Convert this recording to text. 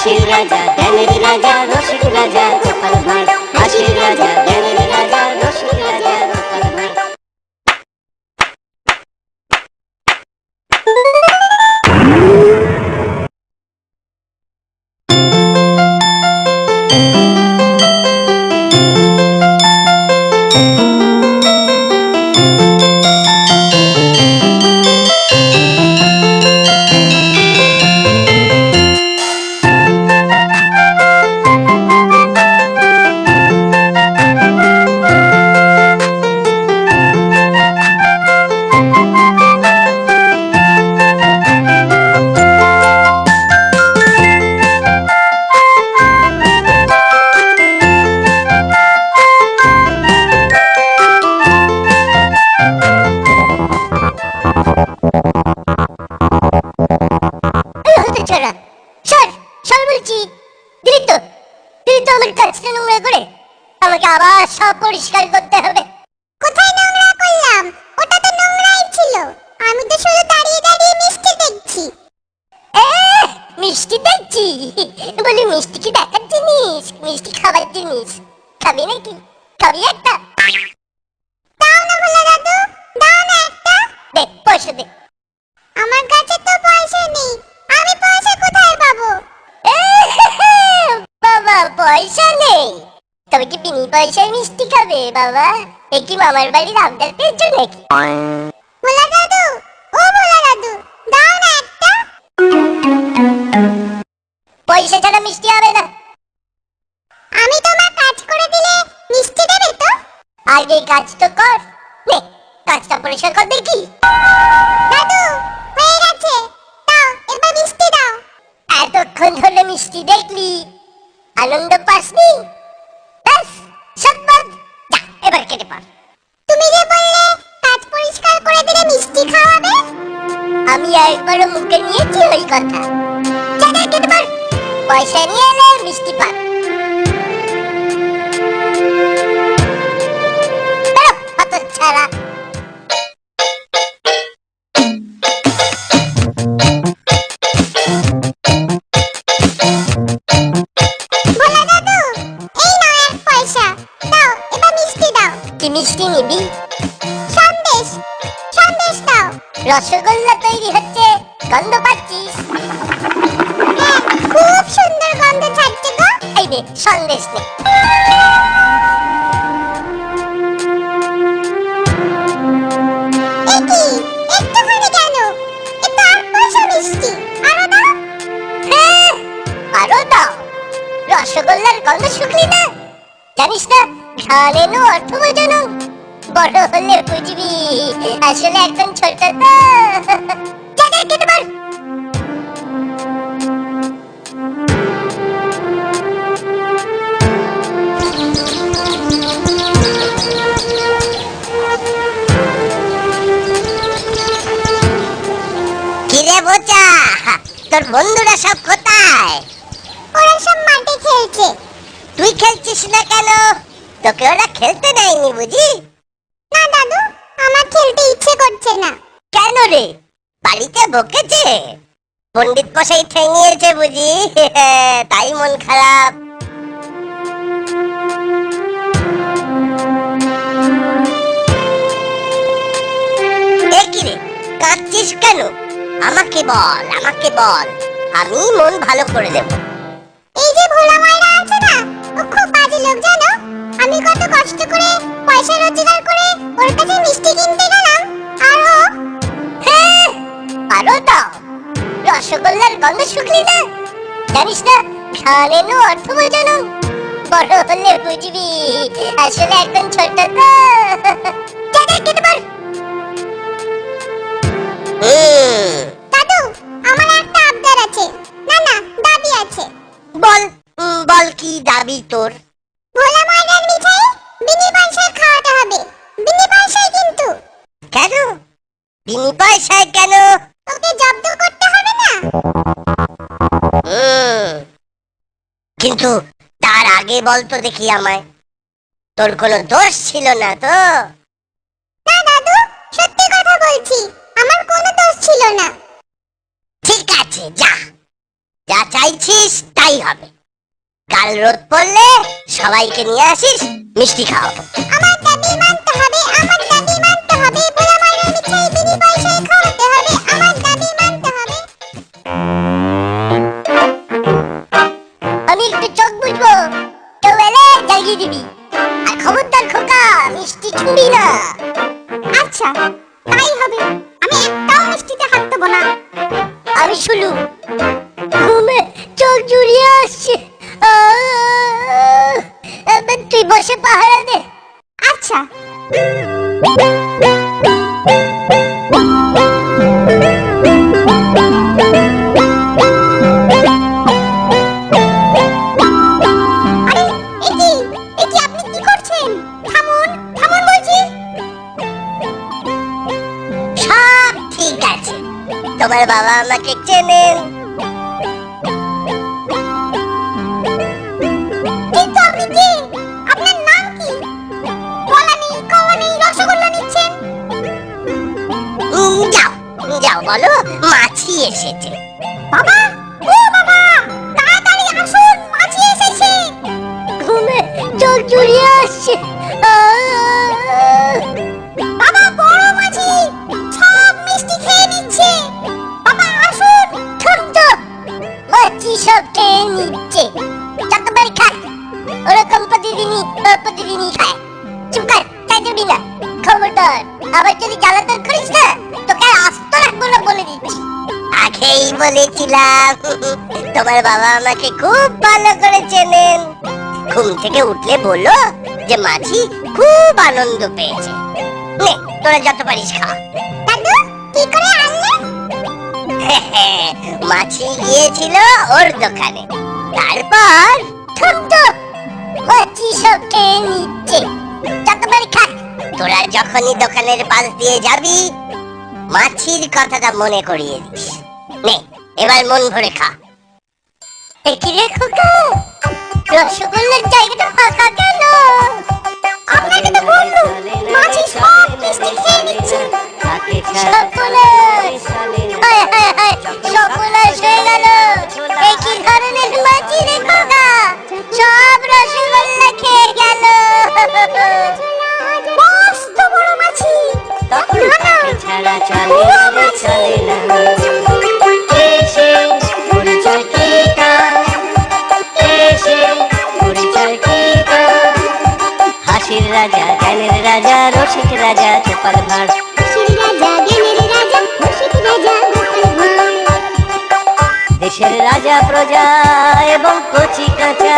হাসির রাজা জ্ঞানের রাজা রসিক রাজা গোপাল ভাঁড়। হাসির রাজা জ্ঞানের রাজা রসিক রাজা গোপাল ভাঁড়। আমাকে আবার সব পরিষ্কার করতে হবে। কোথায় নোংরা করলাম? ওটা তো নোংরাই ছিল। আমি তো শুধু দাঁড়িয়ে দাঁড়িয়ে মিষ্টি দেখছি। মিষ্টি দেখছি? বলি মিষ্টি কি দেখার জিনিস? মিষ্টি খাবার জিনিস। খাবি নাকি? খাবি একটা? দাও না ভোলা দাদু, দাও না একটা। দে পয়সা দে। আমার কাছে তো পয়সা নেই, আমি পয়সা কোথায় পাবো? বাবা পয়সা নেই? তবে কি বিনি পয়সায় মিষ্টি খাবে বাবা? এ কি মামার বাড়ির আবদার পেয়েছো নাকি? ভোলা দাদু, ও ভোলা দাদু, দাও না একটা। পয়সা ছাড়া মিষ্টি হবে না। আমি তোমার কাজ করে দিলে মিষ্টি দেবে তো? আগে কাজ তো কর। নে কাজটা পরিষ্কার কর দেখি। দাদু হয়ে গেছে, দাও এবার মিষ্টি দাও। এতক্ষণ ধরে মিষ্টি দেখলি, আনন্দ পাসনি? ব্যাস সব বাদ। যা এবার কেটে পড়। তুমি যে বললে কাজ পরিষ্কার করে দিলে মিষ্টি খাওয়াবে, আমি একবারও মুখে নিয়েছি ওই কথা। যা যা কেটে পড়। পয়সা নিয়ে এলে মিষ্টি পা। ছাড়া ভোলা দাদু এই নাও এক পয়সা, দাও এবার মিষ্টি দাও। কি মিষ্টি নিবি? সন্দেশ, সন্দেশ দাও। রসগোল্লা তৈরি হচ্ছে, গন্ধ পাচ্ছিস? হ্যাঁ খুব সুন্দর গন্ধ ছাড়ছে গো। এই নে সন্দেশ নে। একি একটুখানি কেন? এটা এক পয়সা মিষ্টি, আরো দাও। হ্যাঁ আরো দাও। রসগোল্লার গন্ধ শুকলি না? জানিস না ঘ্রাণ এনো অর্থ বোঝানো? বড় হলে বুঝবি আসলে এখন ছোট তো। যা যা কেটে পড়। কিরে বোচা, তোর বন্ধুরা সব কোথায়? ওরা সব মাঠে খেলছে। তুই খেলছিস না কেন? তোকে ওরা খেলতে দেয়নি বুঝি? না দাদু, আমার খেলতে ইচ্ছে করছে না। কেন রে? বাড়িতে বকেছে? পণ্ডিত মশাই ঠেঙিয়েছে বুঝি? তাই মন খারাপ। এ কি রে, কাঁদছিস কেন? আমাকে বল, আমাকে বল, আমি মন ভালো করে দেব। এই যে ভোলা মাইরা আছে না, ও খুব বাজে লোক জানো। আমি কত কষ্ট করে পয়সা রোজগার করে ওর কাছে মিষ্টি কিনতে গেলাম, আর ও হ্যাঁ আরো দাও। রসগোল্লার গন্ধ শুকলি না? জানিস না ঘ্রাণ এনো অর্থ বোঝানো? বড় হলে বুঝবি আসলে এখন ছোট তো। যা যা কেটে পড়। দাদু আমার একটা আবদার আছে। না না দাবি আছে। বল বল কি দাবি তোর? ভোলা মাইরার মিঠাই বিনি পয়সায় খাওয়াতে হবে, বিনি পয়সায় কিন্তু। কেন বিনি পয়সায় কেন? ওকে জব্দ করতে হবে না? কিন্তু তার আগে বল তো দেখি আমায়, তোর কোনো দোষ ছিল না তো? না দাদু সত্যি কথা বলছি, আমার কোনো দোষ ছিল না। ঠিক আছে যা, যা চাইছিস তাই হবে। কাল রোদ পড়লে সবাইকে নিয়ে আসিস, মিষ্টি খাওয়াবো। আমার দাবি মানতে হবে, আমার দাবি মানতে হবে, ভোলা মায়ের মিঠাই বিনি পয়সায় খাওয়াতে হবে, আমার দাবি মানতে হবে। আমি একটু চোখ বুঝবো, কেউ এলে জাগিয়ে দিবি। আর খবরদার খোকা, মিষ্টি ছুঁবি না। আচ্ছা তাই হবে, আমি একটাও মিষ্টিতে হাত দেবো না। আমি শুলু, ঘুমে চোখ জুড়িয়ে আসছে। তুই বসে পাহারা দে। আচ্ছা। তোমার বাবা আমাকে চেনেন। কিন্তু আপনি কে? আপনার নাম কি? বলানি কওয়ানি রসগোল্লা নিচ্ছেন? যাও যাও বলো, মাছি এসেছে। বাবা, ও বাবা, তাড়াতাড়ি আসুন, মাছি এসেছে। ঘুমে চোখ জুড়িয়ে আসছে। বাবা, বড় মাছি সব মিষ্টি খেয়ে নিচ্ছে। বাবা আসুন। থাম তো, মাছি সব খেয়ে নিচ্ছে। যতবার খায় ওরকম প্রতিদিনই খায়। চুপ কর, তাই যাবি না। খবরদার, আবার যদি জ্বালাতন করিস না, তোকে আস্ত রাখবো না বলে দিচ্ছি। আগেই বলেছিলাম, তোমার বাবা আমাকে খুব ভালো করে চেনেন। ঘুম থেকে উঠলে বলো যে মাছি খুব আনন্দ পেয়েছে। নে, তোরা যত পারিস খা। দাদু, কি করে আনলেন? মাছি গিয়েছিল ওর দোকানে, তারপর থাম তো, মাছি সব খেয়ে নিচ্ছে। যতবার খা। তোরা যখনই দোকানের পাশ দিয়ে যাবি, মাছির কথাটা মনে করিয়ে দিস। নে, এবার মন ভরে খা। কি রে খোকা, রসগোল্লার জায়গাটা ফাঁকা কেন? আপনাকে তো বললুম, মাছি সব মিষ্টি খেয়ে নিচ্ছে। সর্বনাশ! হায় হায় হায়, সর্বনাশ হয়ে গেল। এ কি ধরনের মাছি রে খোকা, সব রসগোল্লা খেয়ে গেল। মস্ত বড় মাছি। না না, ছাড়া চলে না চলে না। এসে পরিচয় কি তার, এসে পরিচয় কি তার। হাসির রাজা, জ্ঞানের রাজা, রসিক রাজা, গোপাল ভাঁড়। হাসির রাজা, জ্ঞানের রাজা, রসিক রাজা, গোপাল ভাঁড়। দেশের রাজা প্রজা এবং কচি কাঁচা